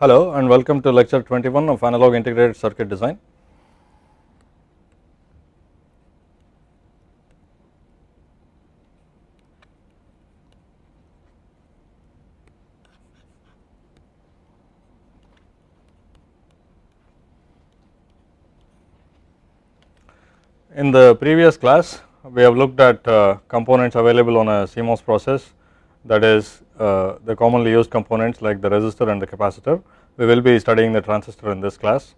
Hello and welcome to lecture 21 of analog integrated circuit design. In the previous class, we have looked at components available on a CMOS process, that is the commonly used components like the resistor and the capacitor. We will be studying the transistor in this class.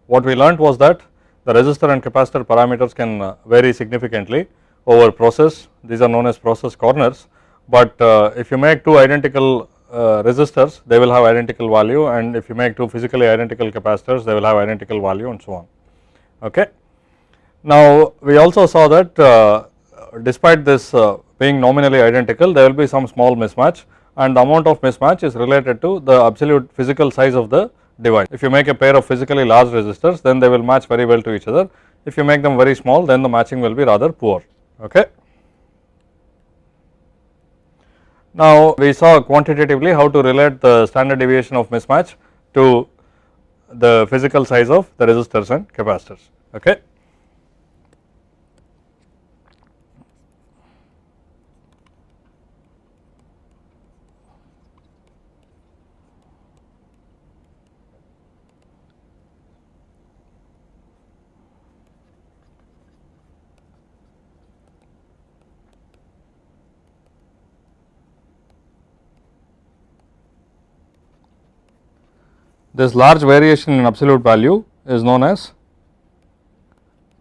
What we learnt was that the resistor and capacitor parameters can vary significantly over process. These are known as process corners, but if you make two identical resistors, they will have identical value, and if you make two physically identical capacitors, they will have identical value, and so on. Okay. Now, we also saw that despite this being nominally identical, there will be some small mismatch, and the amount of mismatch is related to the absolute physical size of the device. If you make a pair of physically large resistors, then they will match very well to each other. If you make them very small, then the matching will be rather poor. Okay. Now, we saw quantitatively how to relate the standard deviation of mismatch to the physical size of the resistors and capacitors. Okay. This large variation in absolute value is known as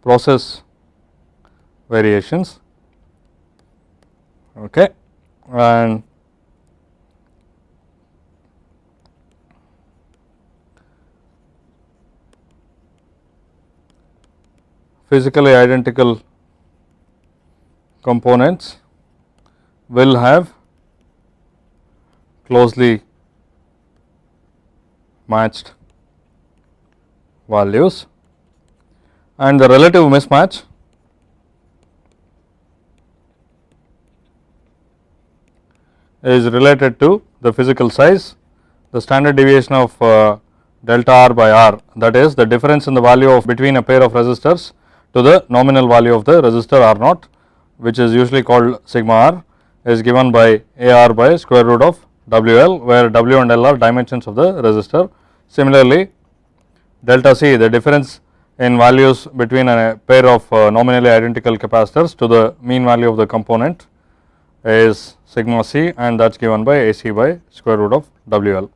process variations, okay, and physically identical components will have closely matched values, and the relative mismatch is related to the physical size, the standard deviation of delta r by r, that is the difference in the value of between a pair of resistors to the nominal value of the resistor r naught, which is usually called sigma r, is given by a r by square root of W L, where W and L are dimensions of the resistor. Similarly, delta C, the difference in values between a pair of nominally identical capacitors to the mean value of the component is sigma C, and that is given by A C by square root of W L.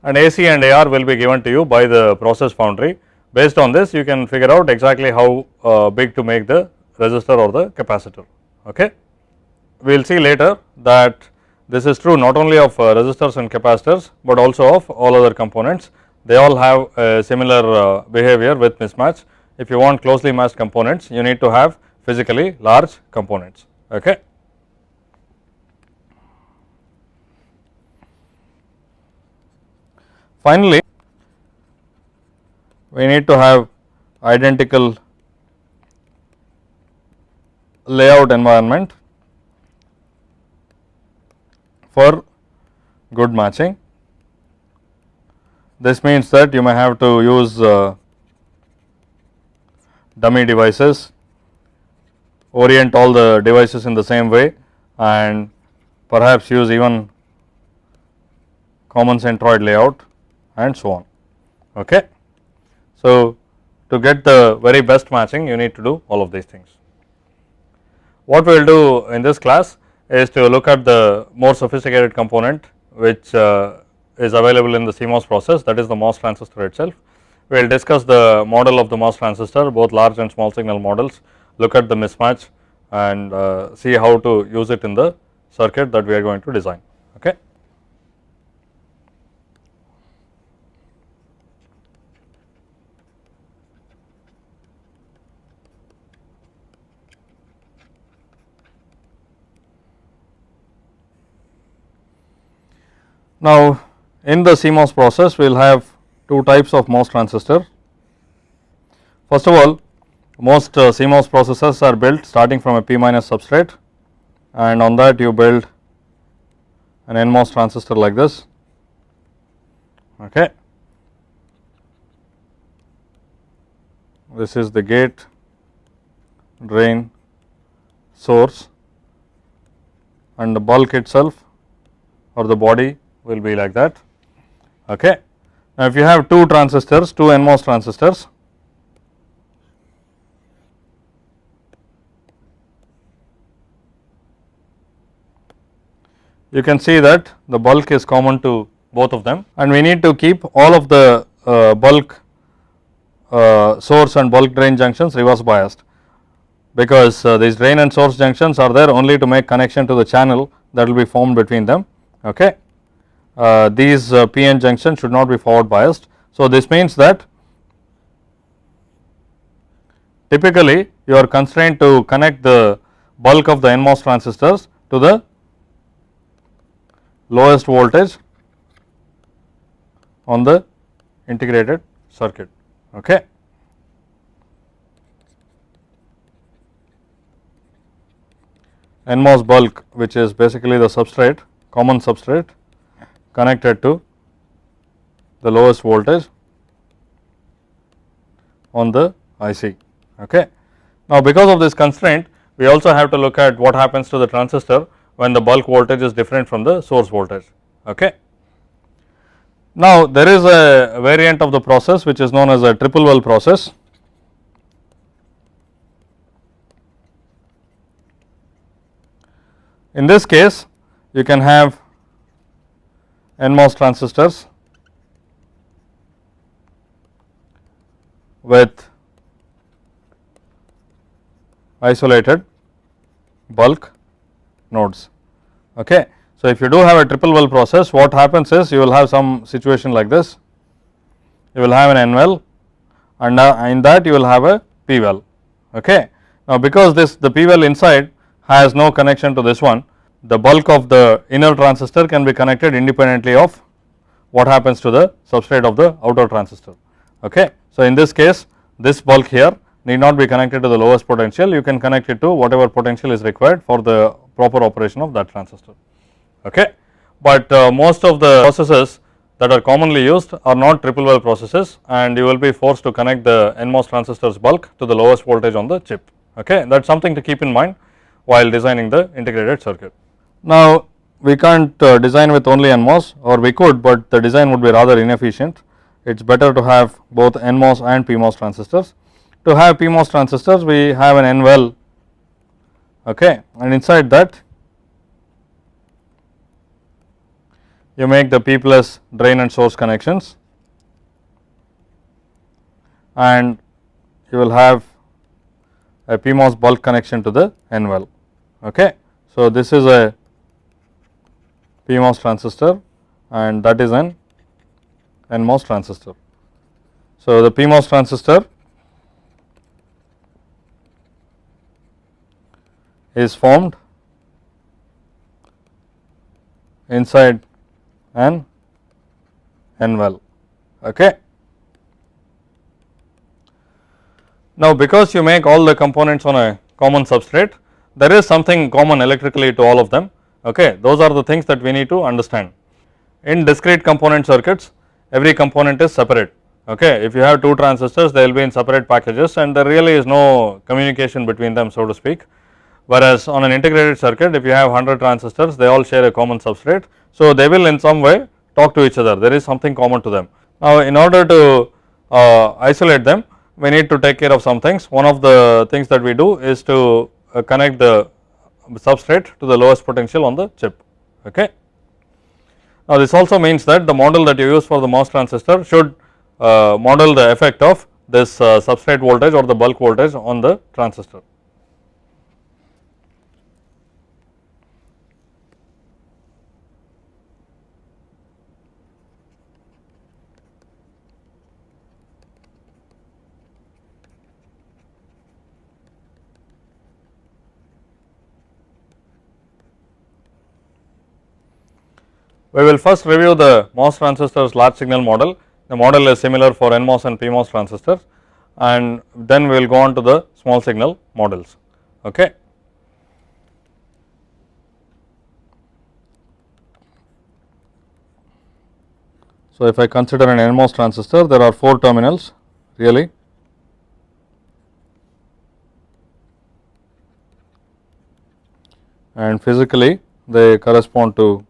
And A C and A R will be given to you by the process foundry. Based on this, you can figure out exactly how big to make the resistor or the capacitor. Okay. We will see later that this is true not only of resistors and capacitors, but also of all other components. They all have a similar behavior with mismatch. If you want closely matched components, you need to have physically large components. Okay. Finally, we need to have identical layout environment for good matching. This means that you may have to use dummy devices, orient all the devices in the same way, and perhaps use even common centroid layout and so on. Okay. So, to get the very best matching, you need to do all of these things. What we will do in this class is to look at the more sophisticated component which is available in the CMOS process, that is the MOS transistor itself. We will discuss the model of the MOS transistor, both large and small signal models, look at the mismatch, and see how to use it in the circuit that we are going to design. Okay. Now, in the CMOS process, we will have two types of MOS transistor. First of all, most CMOS processors are built starting from a P minus substrate, and on that you build an NMOS transistor like this, Okay. This is the gate, drain, source, and the bulk itself or the body will be like that. Okay. Now, if you have two transistors, two NMOS transistors, you can see that the bulk is common to both of them, and we need to keep all of the bulk source and bulk drain junctions reverse biased, because these drain and source junctions are there only to make connection to the channel that will be formed between them. Okay. These PN junctions should not be forward biased. So, this means that typically you are constrained to connect the bulk of the NMOS transistors to the lowest voltage on the integrated circuit. Okay. NMOS bulk, which is basically the substrate, common substrate connected to the lowest voltage on the IC. Okay. Now, because of this constraint, we also have to look at what happens to the transistor when the bulk voltage is different from the source voltage. Okay. Now, there is a variant of the process which is known as a triple well process. In this case, you can have NMOS transistors with isolated bulk nodes. Okay. So, if you do have a triple well process, what happens is you will have some situation like this. You will have an N well, and in that you will have a P well. Okay. Now, because the P well inside has no connection to this one, the bulk of the inner transistor can be connected independently of what happens to the substrate of the outer transistor. Okay. So, in this case, this bulk here need not be connected to the lowest potential, you can connect it to whatever potential is required for the proper operation of that transistor. Okay. But most of the processes that are commonly used are not triple well processes, and you will be forced to connect the NMOS transistors bulk to the lowest voltage on the chip. Okay. That is something to keep in mind while designing the integrated circuit. Now, we can't design with only NMOS, or we could, but the design would be rather inefficient. It is better to have both NMOS and PMOS transistors. To have PMOS transistors, we have an N well, okay, and inside that you make the P plus drain and source connections, and you will have a PMOS bulk connection to the N well. Okay. So, this is a PMOS transistor and that is an NMOS transistor. So, the PMOS transistor is formed inside an N well. Okay. Now, because you make all the components on a common substrate, there is something common electrically to all of them. Okay. Those are the things that we need to understand. In discrete component circuits, every component is separate. Okay. If you have two transistors, they will be in separate packages and there really is no communication between them, so to speak. Whereas, on an integrated circuit, if you have 100 transistors, they all share a common substrate. So, they will in some way talk to each other, there is something common to them. Now, in order to isolate them, we need to take care of some things. One of the things that we do is to connect the substrate to the lowest potential on the chip. Okay. Now, this also means that the model that you use for the MOS transistor should model the effect of this substrate voltage or the bulk voltage on the transistor. We will first review the MOS transistors large signal model. The model is similar for NMOS and PMOS transistors, and then we will go on to the small signal models. Okay. So, if I consider an NMOS transistor, there are 4 terminals really, and physically they correspond to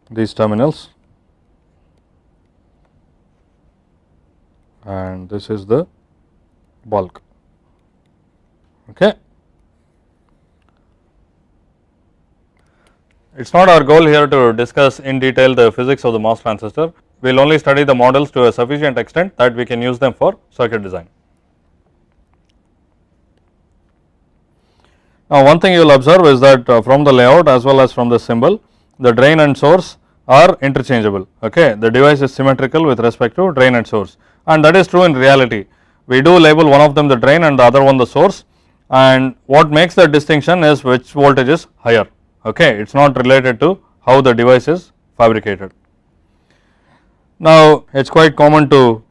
these terminals, and this is the bulk. Okay. It is not our goal here to discuss in detail the physics of the MOS transistor. We will only study the models to a sufficient extent that we can use them for circuit design. Now, one thing you will observe is that from the layout as well as from the symbol, the drain and source are interchangeable. Okay. The device is symmetrical with respect to drain and source, and that is true in reality. We do label one of them the drain and the other one the source, and what makes the distinction is which voltage is higher. Okay. It is not related to how the device is fabricated. Now, it is quite common to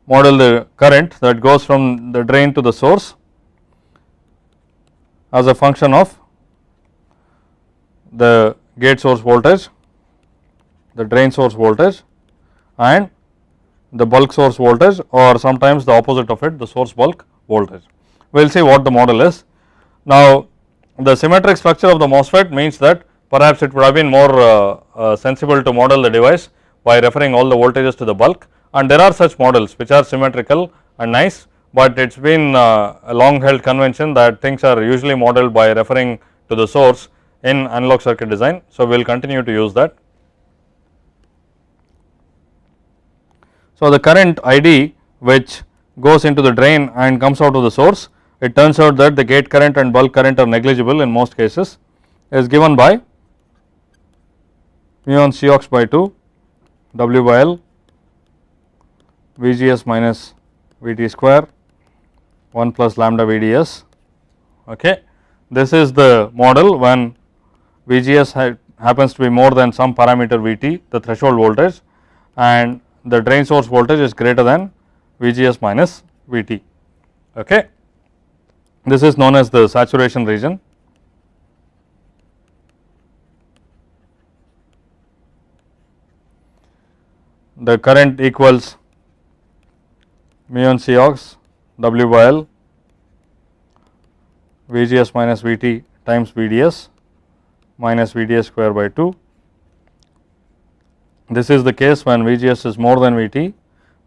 model the current that goes from the drain to the source as a function of the gate source voltage, the drain source voltage, and the bulk source voltage, or sometimes the opposite of it, the source bulk voltage. We will see what the model is. Now, the symmetric structure of the MOSFET means that perhaps it would have been more sensible to model the device by referring all the voltages to the bulk, and there are such models which are symmetrical and nice, but it has been a long held convention that things are usually modeled by referring to the source in analog circuit design. So, we will continue to use that. So, the current ID which goes into the drain and comes out of the source, it turns out that the gate current and bulk current are negligible in most cases, is given by mu on Cox by 2 W by L VGS minus VT square 1 plus lambda VDS. Okay. This is the model when VGS happens to be more than some parameter VT, the threshold voltage, and the drain source voltage is greater than VGS minus VT. Okay. This is known as the saturation region. The current equals mu on Cox W by L VGS minus VT times VDS minus VDS square by 2. This is the case when VGS is more than VT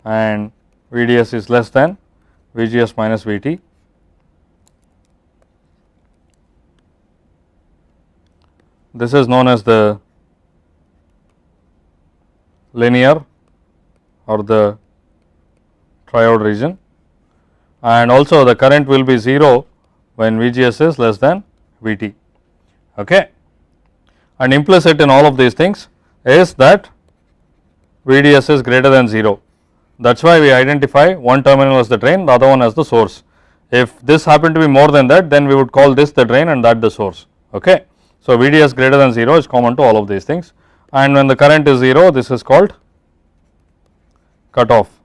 and VDS is less than VGS minus VT. This is known as the linear or the triode region, and also the current will be 0 when VGS is less than VT. Okay. And implicit in all of these things is that VDS is greater than 0. That is why we identify one terminal as the drain, the other one as the source. If this happened to be more than that, then we would call this the drain and that the source. Okay. So, VDS greater than 0 is common to all of these things, and when the current is 0, this is called cutoff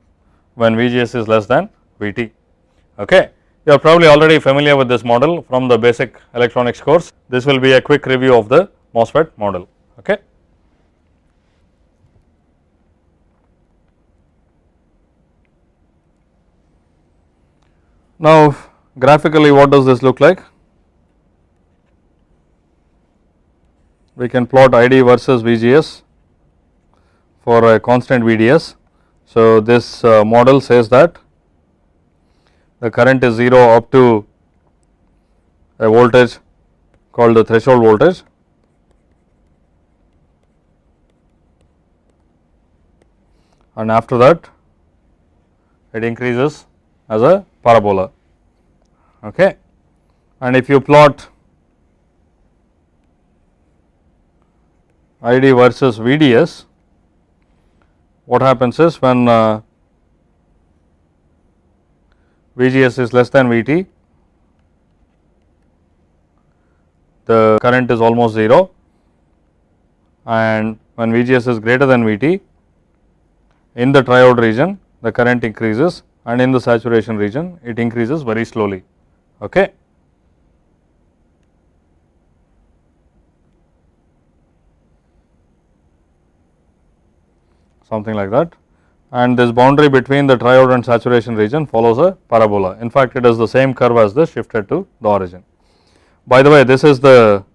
when VGS is less than VT. Okay. You are probably already familiar with this model from the basic electronics course. This will be a quick review of the MOSFET model. Okay. Now, graphically what does this look like? We can plot ID versus VGS for a constant VDS. So, this model says that the current is 0 up to a voltage called the threshold voltage, and after that it increases as a parabola. Okay. And if you plot ID versus VDS, what happens is when VGS is less than VT, the current is almost 0, and when VGS is greater than VT, in the triode region the current increases and in the saturation region it increases very slowly. Okay. Something like that, and this boundary between the triode and saturation region follows a parabola. In fact, it is the same curve as this shifted to the origin. By the way, this is the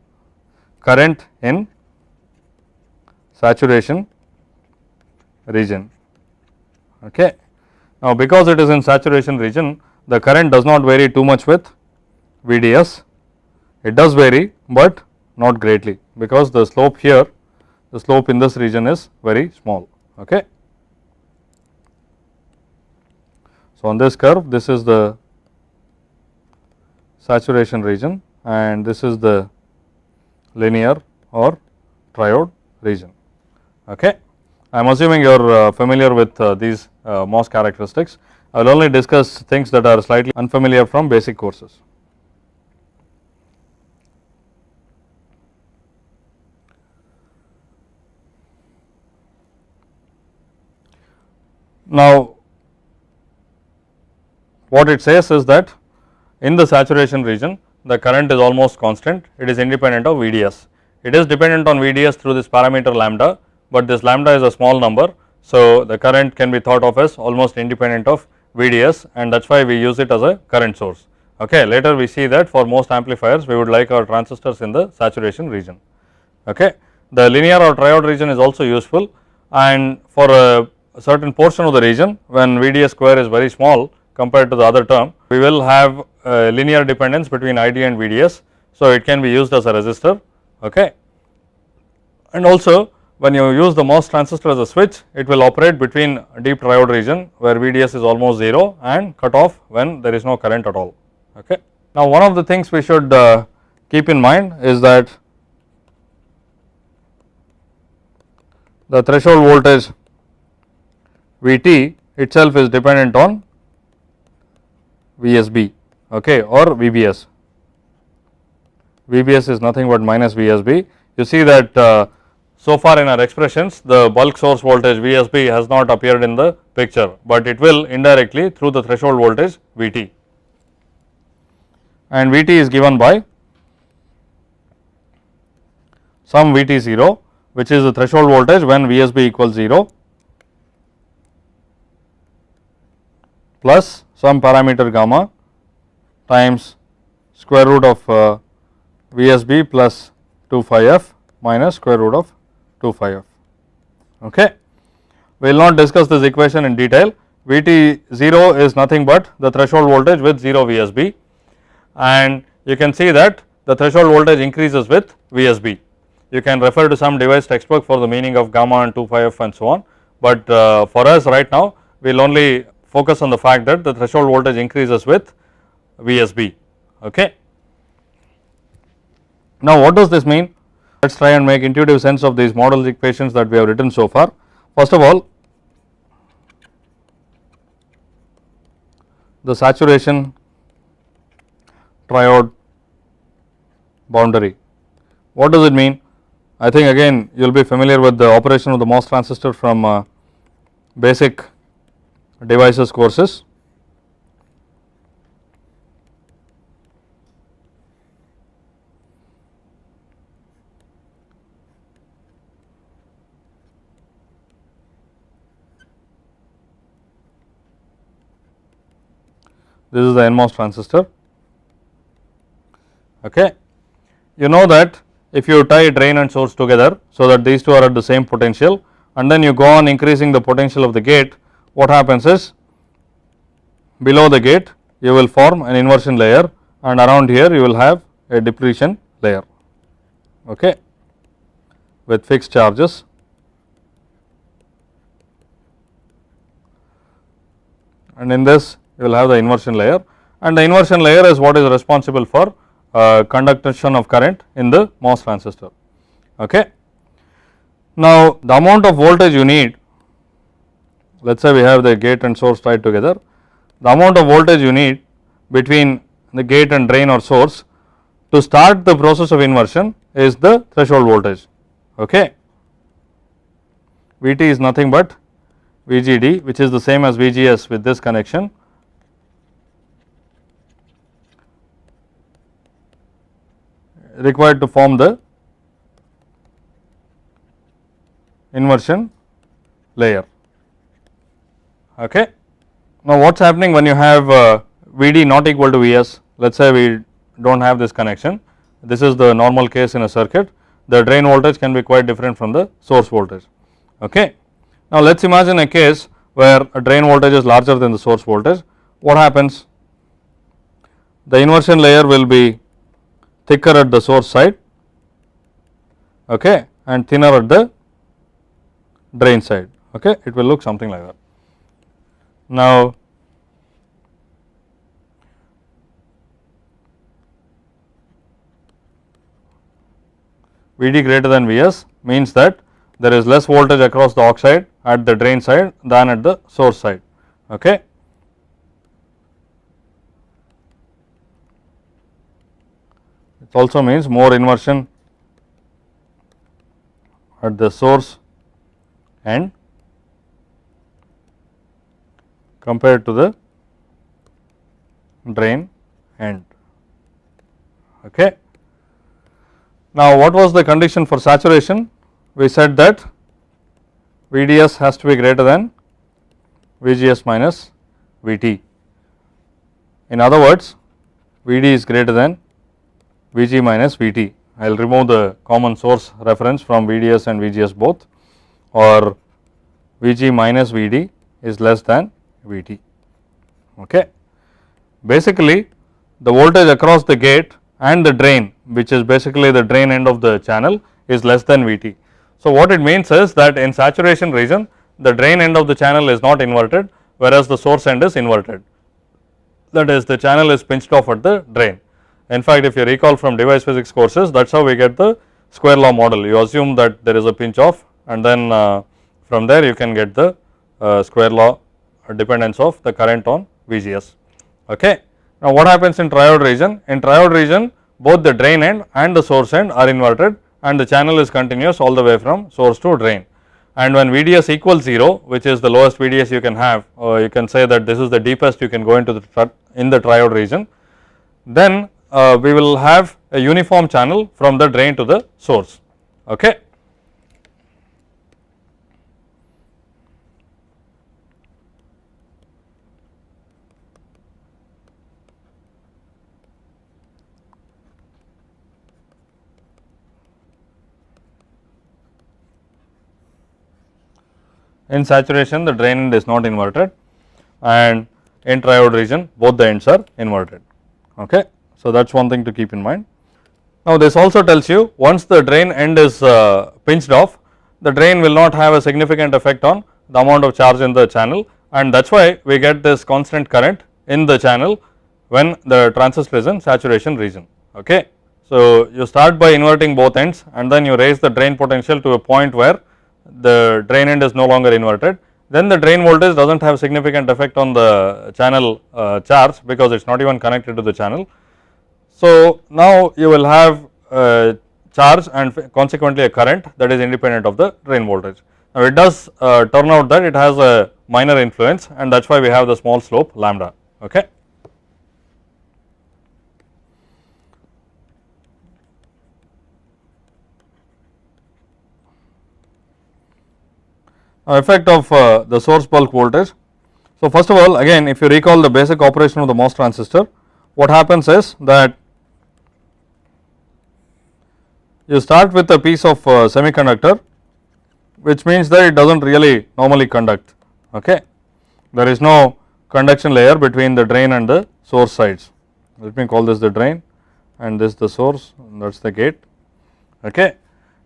current in saturation region. Okay. Now, because it is in saturation region, the current does not vary too much with VDS. It does vary, but not greatly, because the slope here, the slope in this region is very small. Okay. So, on this curve, this is the saturation region and this is the linear or triode region. Okay. I am assuming you are familiar with these MOS characteristics. I will only discuss things that are slightly unfamiliar from basic courses. Now, what it says is that in the saturation region the current is almost constant, it is independent of VDS. It is dependent on VDS through this parameter lambda, but this lambda is a small number. So, the current can be thought of as almost independent of VDS, and that is why we use it as a current source. Okay. Later we see that for most amplifiers we would like our transistors in the saturation region. Okay. The linear or triode region is also useful, and for a certain portion of the region when VDS square is very small compared to the other term, we will have linear dependence between ID and VDS. So, it can be used as a resistor. Okay. And also when you use the MOS transistor as a switch, it will operate between deep triode region where VDS is almost 0 and cut off when there is no current at all. Okay. Now, one of the things we should keep in mind is that the threshold voltage Vt itself is dependent on VSB, okay, or VBS. VBS is nothing but minus VSB. You see that so far in our expressions the bulk source voltage VSB has not appeared in the picture, but it will indirectly through the threshold voltage Vt, and Vt is given by some Vt 0, which is the threshold voltage when VSB equals 0 plus some parameter gamma times square root of VSB plus 2 phi f minus square root of 2 phi f. Okay. We will not discuss this equation in detail. Vt 0 is nothing but the threshold voltage with 0 VSB, and you can see that the threshold voltage increases with VSB. You can refer to some device textbook for the meaning of gamma and 2 phi f and so on, but for us right now we will only focus on the fact that the threshold voltage increases with VSB. Okay. Now, what does this mean? Let us try and make intuitive sense of these model equations that we have written so far. First of all, the saturation triode boundary. What does it mean? I think again you will be familiar with the operation of the MOS transistor from basic devices courses. This is the NMOS transistor. Okay. You know that if you tie drain and source together so that these two are at the same potential, and then you go on increasing the potential of the gate, what happens is below the gate you will form an inversion layer, and around here you will have a depletion layer, okay, with fixed charges. And in this you will have the inversion layer, and the inversion layer is what is responsible for conduction of current in the MOS transistor. Okay. Now, the amount of voltage you need, let us say we have the gate and source tied together, the amount of voltage you need between the gate and drain or source to start the process of inversion is the threshold voltage. Okay. Vt is nothing but VGD, which is the same as VGS with this connection, required to form the inversion layer. Okay. Now, what is happening when you have Vd not equal to Vs? Let us say we do not have this connection. This is the normal case in a circuit. The drain voltage can be quite different from the source voltage. Okay. Now, let us imagine a case where a drain voltage is larger than the source voltage. What happens? The inversion layer will be thicker at the source side, okay, and thinner at the drain side. Okay. It will look something like that. Now, Vd greater than Vs means that there is less voltage across the oxide at the drain side than at the source side. Okay. It also means more inversion at the source end compared to the drain end. Okay. Now, what was the condition for saturation? We said that Vds has to be greater than Vgs minus Vt. In other words, Vd is greater than Vg minus Vt. I will remove the common source reference from Vds and Vgs both, or Vg minus Vd is less than Vt. Okay. Basically, the voltage across the gate and the drain, which is basically the drain end of the channel, is less than Vt. So, what it means is that in saturation region, the drain end of the channel is not inverted, whereas the source end is inverted. That is, the channel is pinched off at the drain. In fact, if you recall from device physics courses, that is how we get the square law model. You assume that there is a pinch off, and then from there you can get the square law dependence of the current on Vgs. Okay. Now, what happens in triode region? In triode region, both the drain end and the source end are inverted, and the channel is continuous all the way from source to drain. And when Vds equals 0, which is the lowest Vds you can have, you can say that this is the deepest you can go into the triode region, then we will have a uniform channel from the drain to the source. Okay. In saturation, the drain end is not inverted, and in triode region both the ends are inverted. Okay. So, that is one thing to keep in mind. Now, this also tells you once the drain end is pinched off, the drain will not have a significant effect on the amount of charge in the channel, and that is why we get this constant current in the channel when the transistor is in saturation region. Okay. So, you start by inverting both ends, and then you raise the drain potential to a point where the drain end is no longer inverted, then the drain voltage does not have significant effect on the channel charge, because it is not even connected to the channel. So, now you will have charge and consequently a current that is independent of the drain voltage. Now, it does turn out that it has a minor influence, and that is why we have the small slope lambda. Okay. Now, effect of the source bulk voltage. So, first of all, again if you recall the basic operation of the MOS transistor, what happens is that you start with a piece of semiconductor, which means that it does not really normally conduct. Okay. There is no conduction layer between the drain and the source sides. Let me call this the drain and this the source, that is the gate. Okay.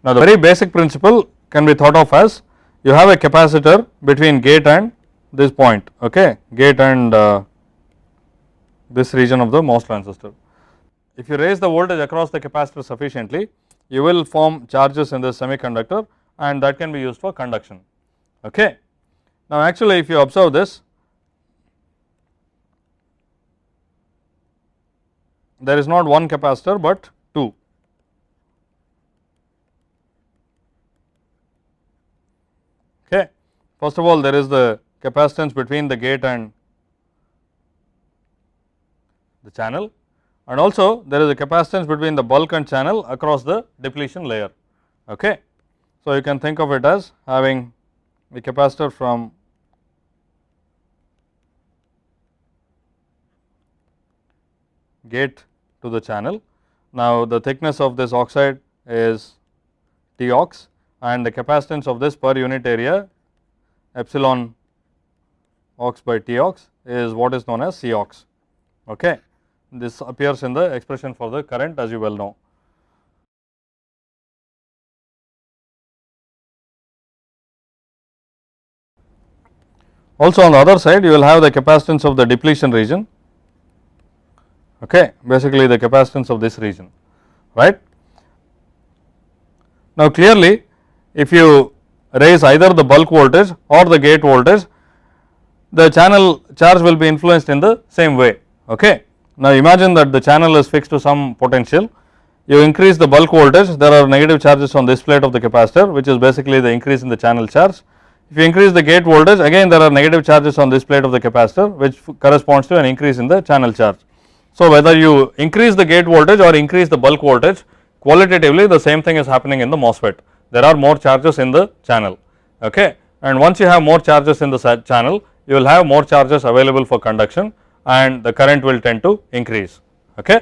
Now, the very basic principle can be thought of as you have a capacitor between gate and this point, okay, gate and this region of the MOS transistor. If you raise the voltage across the capacitor sufficiently, you will form charges in the semiconductor, and that can be used for conduction. Okay. Now, actually if you observe this, there is not one capacitor, but two. Okay. First of all, there is the capacitance between the gate and the channel, and also there is a capacitance between the bulk and channel across the depletion layer. Okay. So, you can think of it as having the capacitor from gate to the channel. Now, the thickness of this oxide is T ox and the capacitance of this per unit area epsilon ox by T ox is what is known as C ox. Okay. This appears in the expression for the current, as you well know. Also on the other side you will have the capacitance of the depletion region, okay, basically the capacitance of this region, right. Now, clearly if you raise either the bulk voltage or the gate voltage, the channel charge will be influenced in the same way. Okay. Now, imagine that the channel is fixed to some potential, you increase the bulk voltage, there are negative charges on this plate of the capacitor, which is basically the increase in the channel charge. If you increase the gate voltage, again there are negative charges on this plate of the capacitor, which corresponds to an increase in the channel charge. So, whether you increase the gate voltage or increase the bulk voltage, qualitatively the same thing is happening in the MOSFET. There are more charges in the channel, okay, and once you have more charges in the channel, you will have more charges available for conduction and the current will tend to increase. Okay.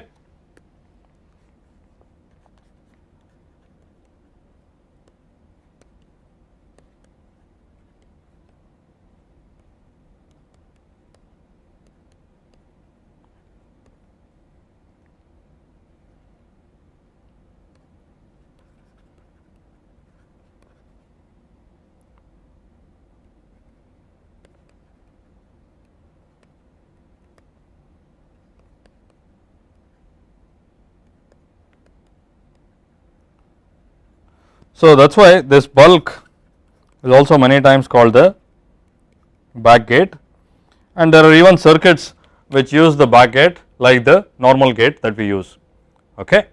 So, that is why this bulk is also many times called the back gate, and there are even circuits which use the back gate like the normal gate that we use. Okay.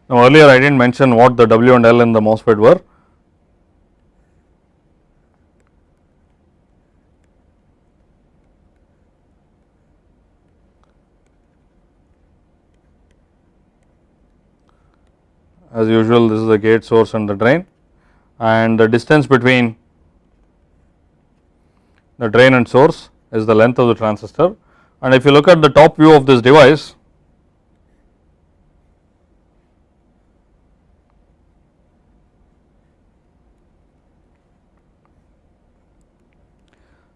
Now, earlier I did not mention what the W and L in the MOSFET were. As usual, this is the gate, source and the drain, and the distance between the drain and source is the length of the transistor. And if you look at the top view of this device,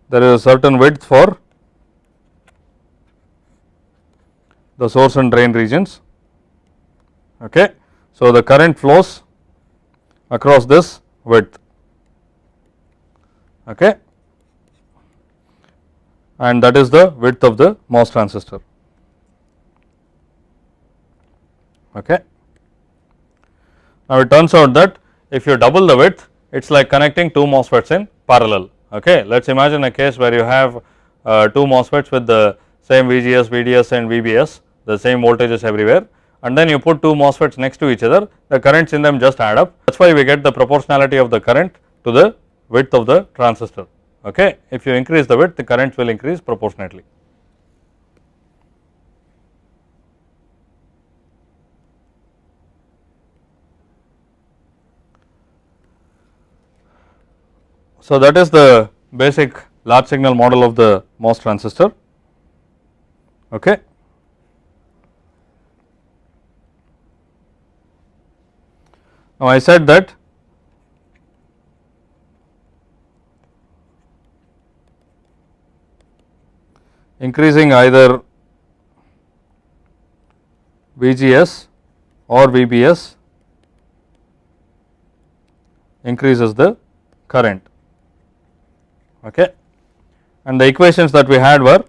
there is a certain width for the source and drain regions. Okay. So, the current flows across this width, okay, and that is the width of the MOS transistor. Okay. Now, it turns out that if you double the width, it is like connecting two MOSFETs in parallel. Okay. Let us imagine a case where you have two MOSFETs with the same VGS, VDS and VBS, the same voltages everywhere, and then you put two MOSFETs next to each other, the currents in them just add up. That is why we get the proportionality of the current to the width of the transistor. Okay. If you increase the width, the currents will increase proportionately. So, that is the basic large signal model of the MOS transistor. Okay. Now, I said that increasing either VGS or VBS increases the current, okay. And the equations that we had were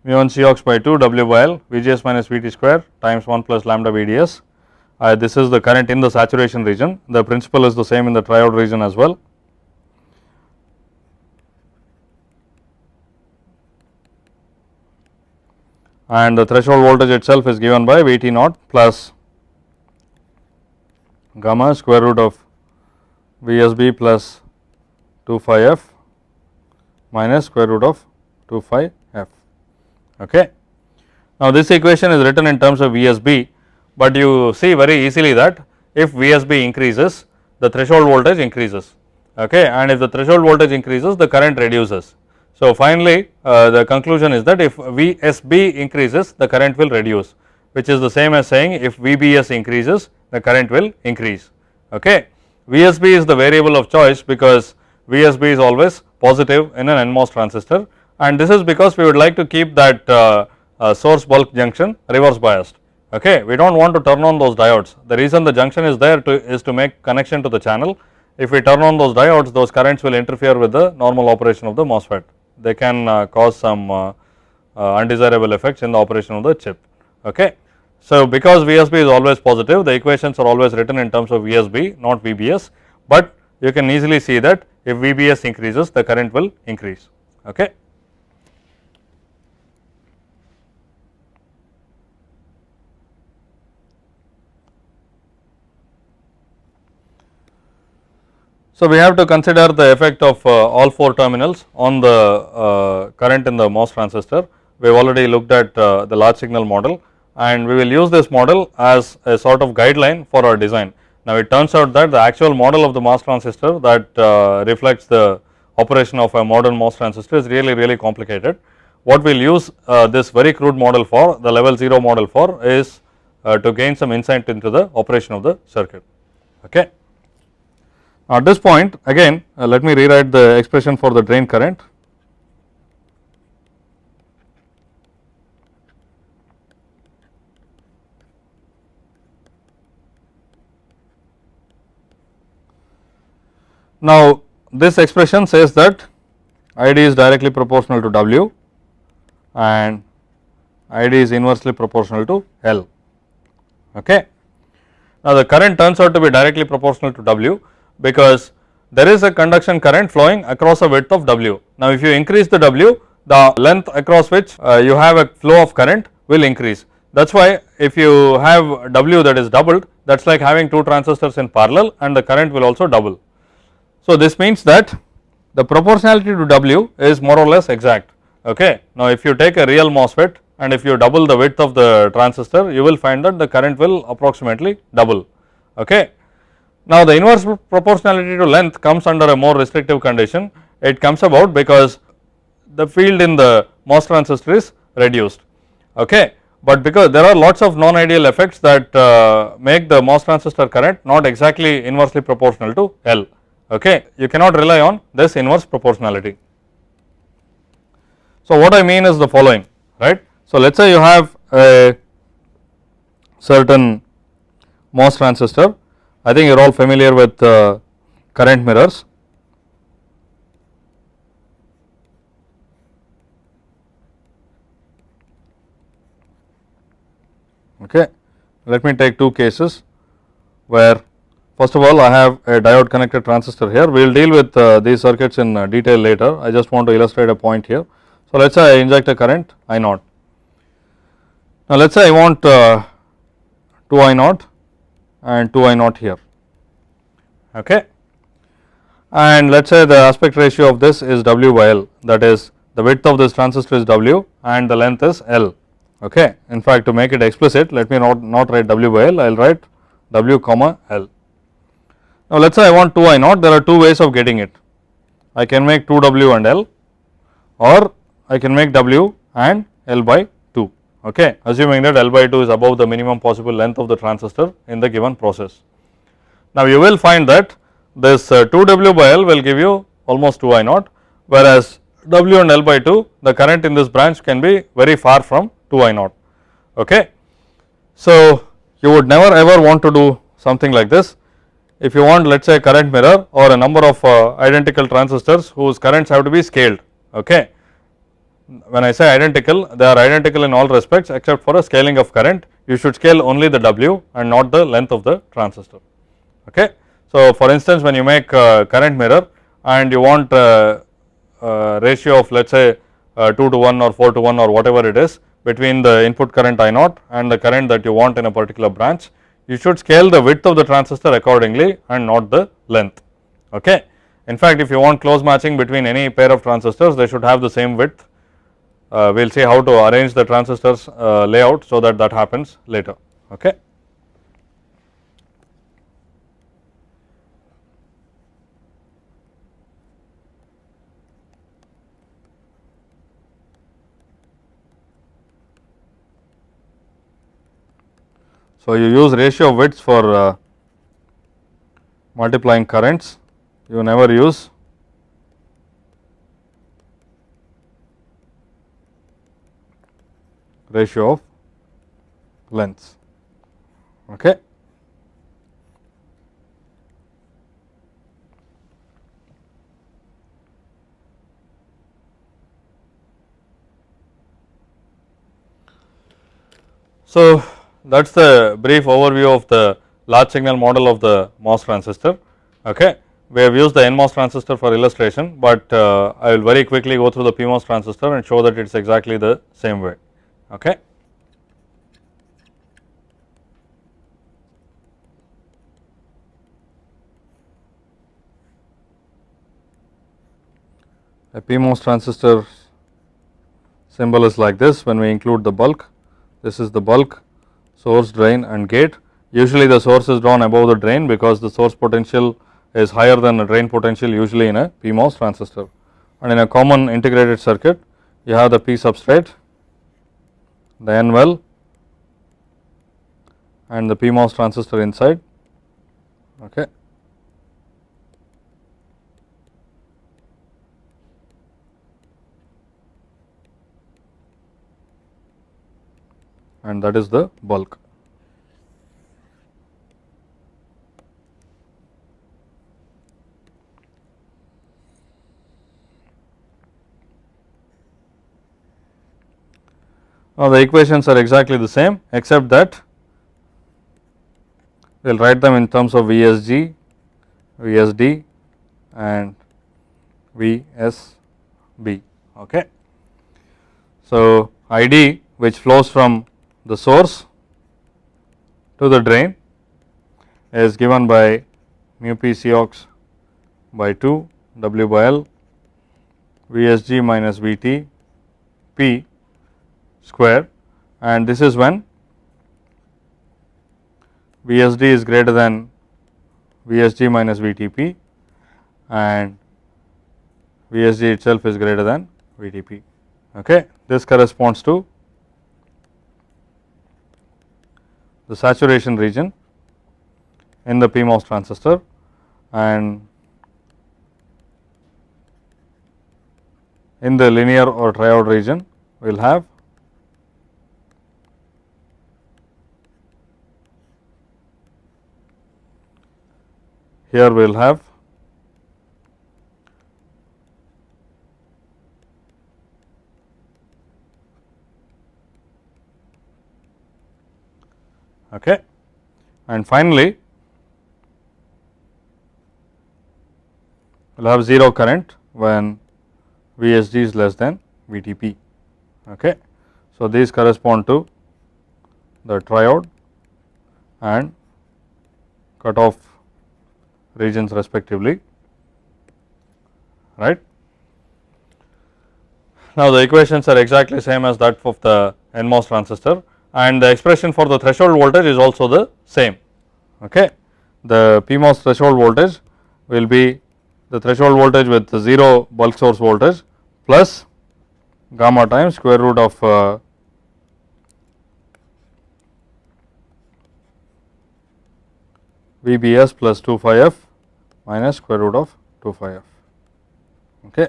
mu 1 C ox by 2 W by L VGS minus VT square times 1 plus lambda VDS. This is the current in the saturation region. The principle is the same in the triode region as well. and the threshold voltage itself is given by V T naught plus gamma square root of V S B plus 2 phi f minus square root of 2 phi f. Okay. Now, this equation is written in terms of V S B, but you see very easily that if V S B increases, the threshold voltage increases, okay, and if the threshold voltage increases, the current reduces. So, finally, the conclusion is that if V S B increases, the current will reduce, which is the same as saying if V B S increases, the current will increase. Okay. V S B is the variable of choice because V S B is always positive in an NMOS transistor, and this is because we would like to keep that source bulk junction reverse biased. Okay. We do not want to turn on those diodes. The reason the junction is there is to make connection to the channel. If we turn on those diodes, those currents will interfere with the normal operation of the MOSFET. They can cause some undesirable effects in the operation of the chip. Okay. So, because V S B is always positive, the equations are always written in terms of V S B, not V B S, but you can easily see that if V B S increases, the current will increase. Okay. So, we have to consider the effect of all 4 terminals on the current in the MOS transistor. We have already looked at the large signal model, and we will use this model as a sort of guideline for our design. Now, it turns out that the actual model of the MOS transistor that reflects the operation of a modern MOS transistor is really complicated. What we will use this very crude model for, the level 0 model for, is to gain some insight into the operation of the circuit. Okay. At this point, again let me rewrite the expression for the drain current. Now, this expression says that I D is directly proportional to W and I D is inversely proportional to L. Okay. Now, the current turns out to be directly proportional to W because there is a conduction current flowing across a width of W. Now, if you increase the W, the length across which you have a flow of current will increase. That is why if you have W that is doubled, that is like having 2 transistors in parallel and the current will also double. So, this means that the proportionality to W is more or less exact. Okay. Now, if you take a real MOSFET and if you double the width of the transistor, you will find that the current will approximately double. Okay. Now, the inverse proportionality to length comes under a more restrictive condition. It comes about because the field in the MOS transistor is reduced. Okay. But because there are lots of non-ideal effects that make the MOS transistor current not exactly inversely proportional to L. Okay. You cannot rely on this inverse proportionality. So, what I mean is the following, right. So, let us say you have a certain MOS transistor. I think you are all familiar with current mirrors. Okay. Let me take 2 cases where first of all I have a diode connected transistor here. We will deal with these circuits in detail later. I just want to illustrate a point here. So, let us say I inject a current I naught. Now, let us say I want 2 I naught and 2 I naught here. Okay. And let us say the aspect ratio of this is W by L, that is the width of this transistor is W and the length is L. Okay. In fact, to make it explicit, let me not write W by L, I will write W comma L. Now, let us say I want 2 I naught, there are 2 ways of getting it. I can make 2 W and L, or I can make W and L by 2, okay, assuming that L by 2 is above the minimum possible length of the transistor in the given process. Now, you will find that this 2 W by L will give you almost 2 I naught, whereas W and L by 2, the current in this branch can be very far from 2 I naught. Okay. So, you would never ever want to do something like this. If you want, let us say, a current mirror or a number of identical transistors whose currents have to be scaled. Okay. When I say identical, they are identical in all respects except for a scaling of current. You should scale only the W and not the length of the transistor. Okay. So, for instance, when you make a current mirror and you want a ratio of let us say 2 to 1 or 4 to 1 or whatever it is, between the input current I naught and the current that you want in a particular branch, you should scale the width of the transistor accordingly and not the length. Okay. In fact, if you want close matching between any pair of transistors, they should have the same width. We will see how to arrange the transistors layout, so that that happens later. Okay. So, you use ratio of widths for multiplying currents, you never use ratio of lengths. Okay. So, that is the brief overview of the large signal model of the MOS transistor. Okay. We have used the NMOS transistor for illustration, but I will very quickly go through the PMOS transistor and show that it is exactly the same way. Okay. A PMOS transistor symbol is like this when we include the bulk. This is the bulk, source, drain and gate. Usually the source is drawn above the drain, because the source potential is higher than the drain potential usually in a PMOS transistor. And in a common integrated circuit, you have the P substrate, the N well and the PMOS transistor inside. Okay. And that is the bulk. Now, the equations are exactly the same, except that we will write them in terms of VSG, VSD and VSB. Okay. So, ID, which flows from the source to the drain, is given by mu p Cox by 2 W by L VSG minus VT P square, and this is when VSD is greater than VSG minus VTP and VSG itself is greater than VTP. Okay. This corresponds to the saturation region in the PMOS transistor, and in the linear or triode region we will have here we will have okay. And finally, we will have 0 current when VSG is less than VTP. Okay. So, these correspond to the triode and cutoff regions respectively, right. Now, the equations are exactly same as that of the NMOS transistor, and the expression for the threshold voltage is also the same. Okay. The PMOS threshold voltage will be the threshold voltage with 0 bulk source voltage plus gamma times square root of VBS plus 2 phi f minus square root of 2 phi f. Okay.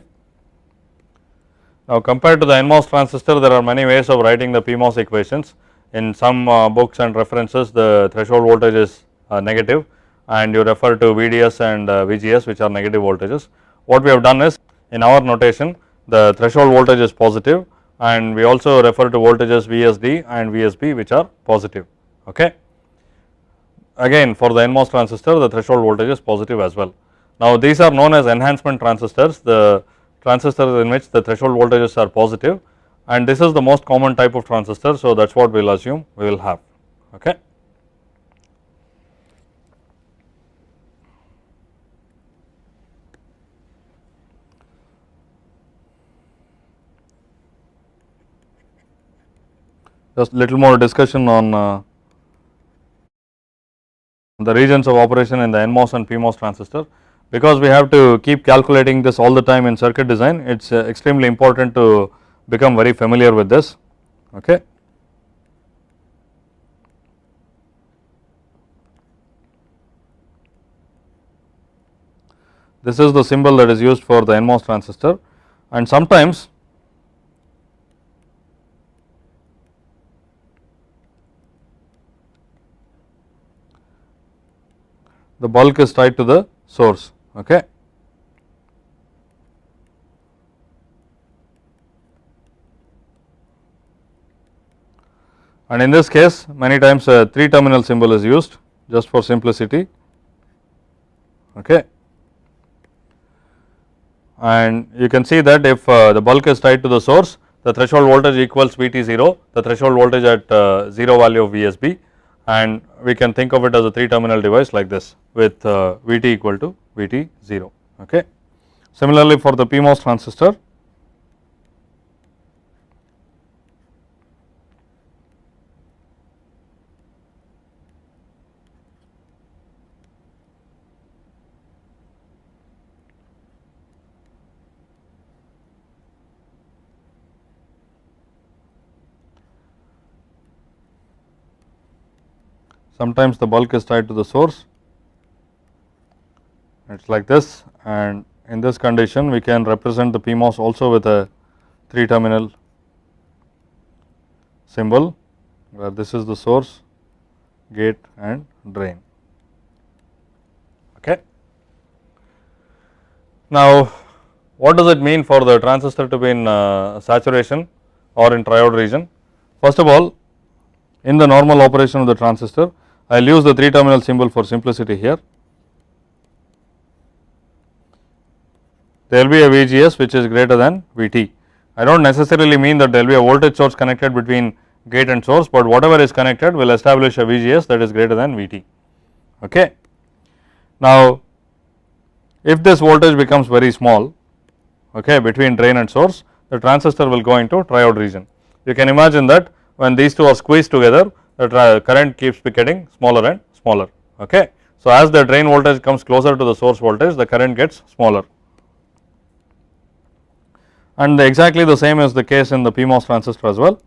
Now, compared to the NMOS transistor, there are many ways of writing the PMOS equations. In some books and references, the threshold voltage is negative, and you refer to VDS and VGS, which are negative voltages. What we have done is, in our notation, the threshold voltage is positive, and we also refer to voltages VSD and VSB, which are positive. Okay. Again, for the NMOS transistor, the threshold voltage is positive as well. Now, these are known as enhancement transistors, the transistors in which the threshold voltages are positive and this is the most common type of transistor. So, that is what we will assume we will have. Okay. Just little more discussion on the regions of operation in the NMOS and PMOS transistor. Because we have to keep calculating this all the time in circuit design, it is extremely important to become very familiar with this. Okay. This is the symbol that is used for the NMOS transistor, and sometimes the bulk is tied to the source. Okay. And in this case, many times a 3 terminal symbol is used just for simplicity. Okay. And you can see that if the bulk is tied to the source, the threshold voltage equals Vt 0, the threshold voltage at 0 value of Vsb, and we can think of it as a 3 terminal device like this with Vt equal to Vt 0. Okay. Similarly, for the PMOS transistor, sometimes the bulk is tied to the source, it is like this, and in this condition we can represent the PMOS also with a 3 terminal symbol, where this is the source, gate and drain. Okay. Now, what does it mean for the transistor to be in saturation or in triode region? First of all, in the normal operation of the transistor, I will use the 3 terminal symbol for simplicity here. There will be a VGS which is greater than Vt. I do not necessarily mean that there will be a voltage source connected between gate and source, but whatever is connected will establish a VGS that is greater than Vt. Okay. Now, if this voltage becomes very small, okay, between drain and source, the transistor will go into triode region. You can imagine that when these two are squeezed together, the current keeps getting smaller and smaller. Okay. So, as the drain voltage comes closer to the source voltage, the current gets smaller. And exactly the same is the case in the PMOS transistor as well.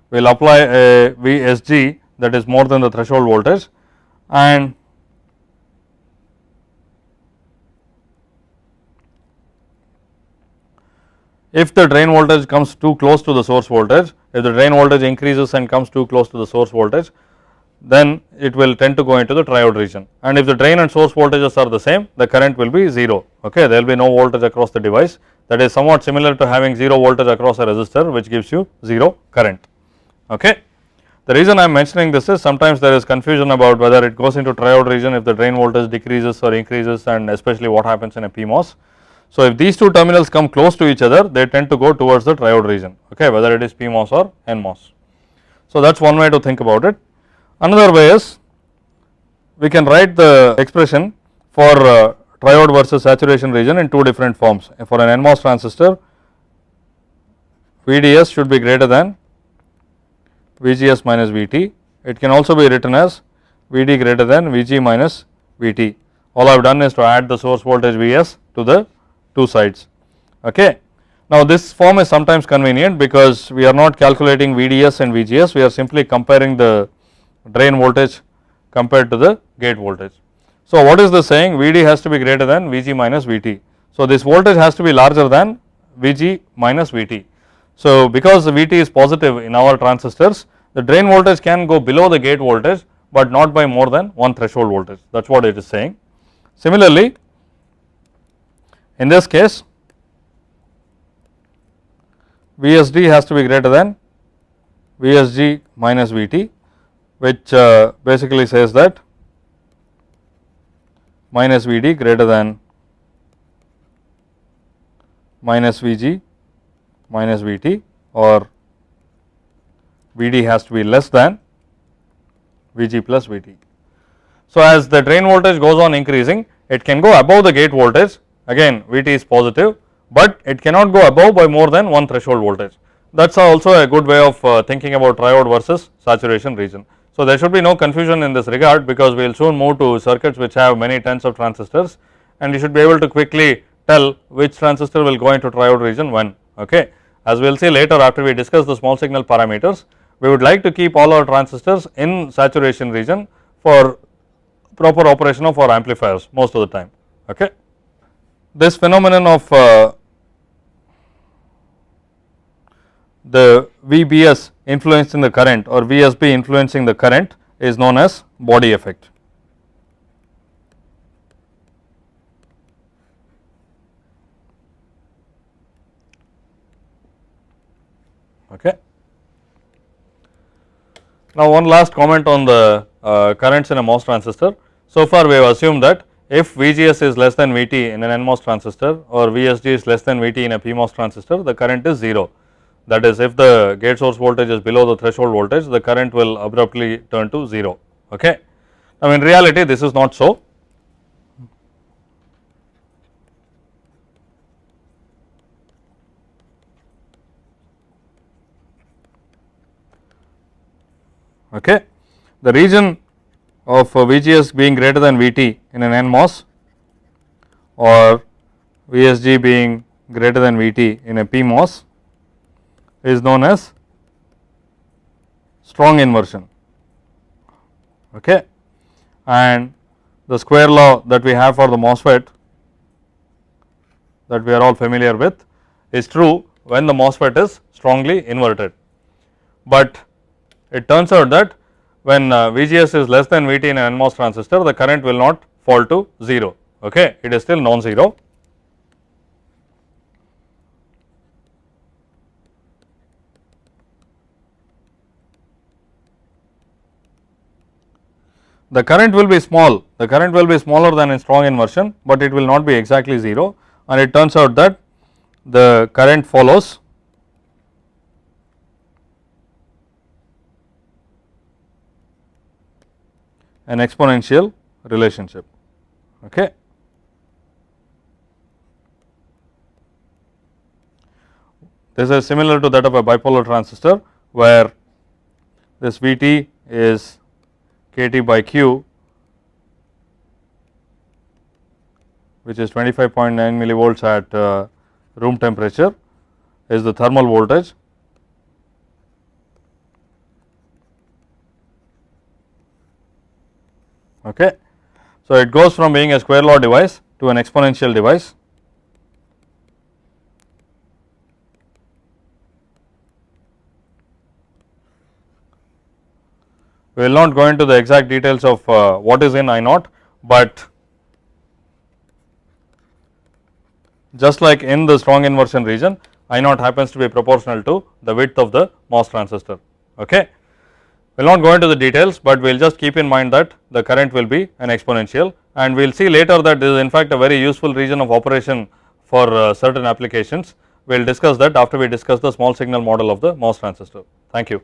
We will apply a VSG that is more than the threshold voltage, and if the drain voltage comes too close to the source voltage, if the drain voltage increases and comes too close to the source voltage, then it will tend to go into the triode region, and if the drain and source voltages are the same, the current will be 0. Okay. There will be no voltage across the device, that is somewhat similar to having 0 voltage across a resistor, which gives you 0 current. Okay. The reason I am mentioning this is sometimes there is confusion about whether it goes into triode region if the drain voltage decreases or increases, and especially what happens in a PMOS. So, if these two terminals come close to each other, they tend to go towards the triode region, okay, whether it is PMOS or NMOS. So, that is one way to think about it. Another way is we can write the expression for triode versus saturation region in two different forms. For an NMOS transistor, VDS should be greater than VGS minus Vt. It can also be written as Vd greater than Vg minus Vt. All I have done is to add the source voltage Vs to the two sides. Okay. Now, this form is sometimes convenient because we are not calculating VDS and VGS, we are simply comparing the drain voltage compared to the gate voltage. So, what is this saying? Vd has to be greater than Vg minus Vt. So, this voltage has to be larger than Vg minus Vt. So, because the Vt is positive in our transistors, the drain voltage can go below the gate voltage, but not by more than one threshold voltage, that is what it is saying. Similarly, in this case VSD has to be greater than VSG minus Vt, which basically says that minus Vd greater than minus Vg minus Vt, or Vd has to be less than Vg plus Vt. So, as the drain voltage goes on increasing, it can go above the gate voltage, again Vt is positive, but it cannot go above by more than one threshold voltage. That is also a good way of thinking about triode versus saturation region. So, there should be no confusion in this regard, because we will soon move to circuits which have many tens of transistors, and you should be able to quickly tell which transistor will go into triode region when. Okay. As we will see later after we discuss the small signal parameters, we would like to keep all our transistors in saturation region for proper operation of our amplifiers most of the time. Okay. This phenomenon of the VBS influencing the current or VSB influencing the current is known as body effect. Okay. Now, one last comment on the currents in a MOS transistor. So far we have assumed that if VGS is less than Vt in an NMOS transistor or VSG is less than Vt in a PMOS transistor, the current is 0. That is, if the gate source voltage is below the threshold voltage, the current will abruptly turn to 0. Okay. Now, in reality this is not so. Okay. The region of VGS being greater than Vt in an NMOS or VSG being greater than Vt in a PMOS is known as strong inversion. Okay. And the square law that we have for the MOSFET that we are all familiar with is true when the MOSFET is strongly inverted, but it turns out that when VGS is less than Vt in an NMOS transistor, the current will not fall to 0. Okay. It is still non-zero. The current will be small, the current will be smaller than in strong inversion, but it will not be exactly 0, and it turns out that the current follows an exponential relationship. Okay. This is similar to that of a bipolar transistor, where this Vt is Kt by Q, which is 25.9 millivolts at room temperature, is the thermal voltage. Okay. So, it goes from being a square law device to an exponential device. We will not go into the exact details of what is in I naught, but just like in the strong inversion region, I naught happens to be proportional to the width of the MOS transistor. Okay. We will not go into the details, but we will just keep in mind that the current will be an exponential, and we will see later that this is in fact a very useful region of operation for certain applications. We will discuss that after we discuss the small signal model of the MOS transistor. Thank you.